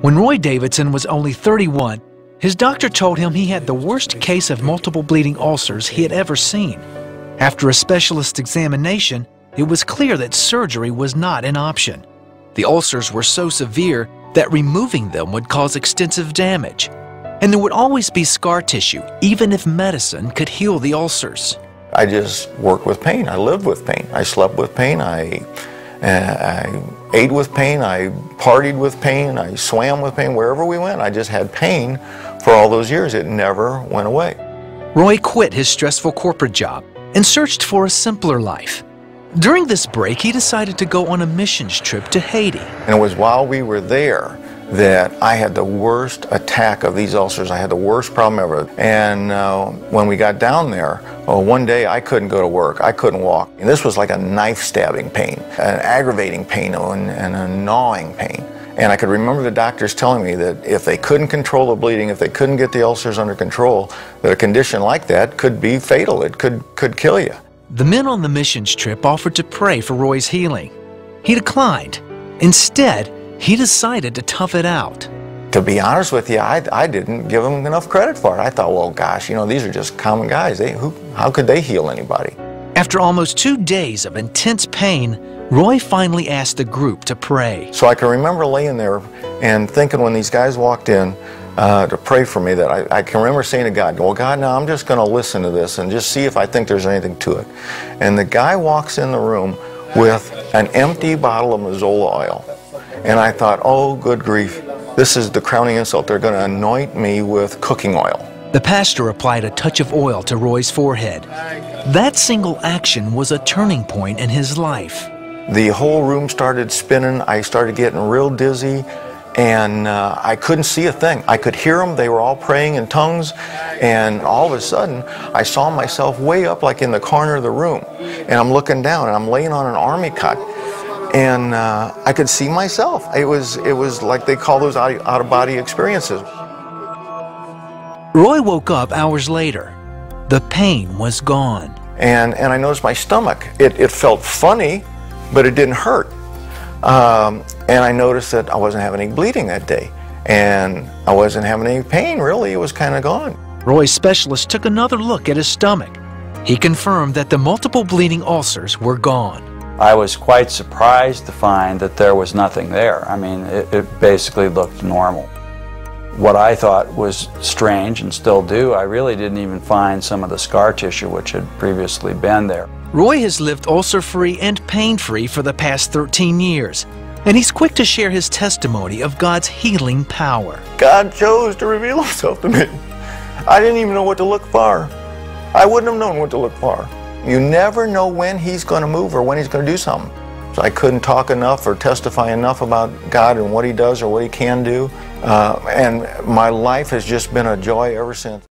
When Roy Davidson was only 31, his doctor told him he had the worst case of multiple bleeding ulcers he had ever seen. After a specialist examination, it was clear that surgery was not an option. The ulcers were so severe that removing them would cause extensive damage, and there would always be scar tissue, even if medicine could heal the ulcers. I just worked with pain. I lived with pain. I slept with pain. I ate with pain. I partied with pain. I swam with pain. Wherever we went, I just had pain for all those years. It never went away. Roy quit his stressful corporate job and searched for a simpler life. During this break, he decided to go on a missions trip to Haiti. And it was while we were there that I had the worst attack of these ulcers. I had the worst problem ever. And when we got down there, one day I couldn't go to work. I couldn't walk. And this was like a knife stabbing pain, an aggravating pain, and a gnawing pain. And I could remember the doctors telling me that if they couldn't control the bleeding, if they couldn't get the ulcers under control, that a condition like that could be fatal. It could kill you. The men on the missions trip offered to pray for Roy's healing. He declined. Instead, he decided to tough it out. To be honest with you, I didn't give them enough credit for it. I thought, well, gosh, you know, these are just common guys. How could they heal anybody? After almost 2 days of intense pain, Roy finally asked the group to pray. So I can remember laying there and thinking when these guys walked in to pray for me that I can remember saying to God, well, God, now I'm just going to listen to this and just see if I think there's anything to it. And the guy walks in the room with an empty bottle of Mazola oil. And I thought, oh, good grief, this is the crowning insult. They're going to anoint me with cooking oil. The pastor applied a touch of oil to Roy's forehead. That single action was a turning point in his life. The whole room started spinning. I started getting real dizzy, and I couldn't see a thing. I could hear them. They were all praying in tongues, and all of a sudden, I saw myself way up like in the corner of the room, and I'm looking down, and I'm laying on an army cot. And I could see myself. It was like they call those out-of-body experiences. Roy woke up hours later. The pain was gone. And I noticed my stomach. It felt funny, but it didn't hurt. And I noticed that I wasn't having any bleeding that day. And I wasn't having any pain, really. It was kind of gone. Roy's specialist took another look at his stomach. He confirmed that the multiple bleeding ulcers were gone. I was quite surprised to find that there was nothing there. I mean, it basically looked normal. What I thought was strange, and still do, I really didn't even find some of the scar tissue which had previously been there. Roy has lived ulcer-free and pain-free for the past 13 years, and he's quick to share his testimony of God's healing power. God chose to reveal himself to me. I didn't even know what to look for. I wouldn't have known what to look for. You never know when he's going to move or when he's going to do something. So I couldn't talk enough or testify enough about God and what he does or what he can do. And my life has just been a joy ever since.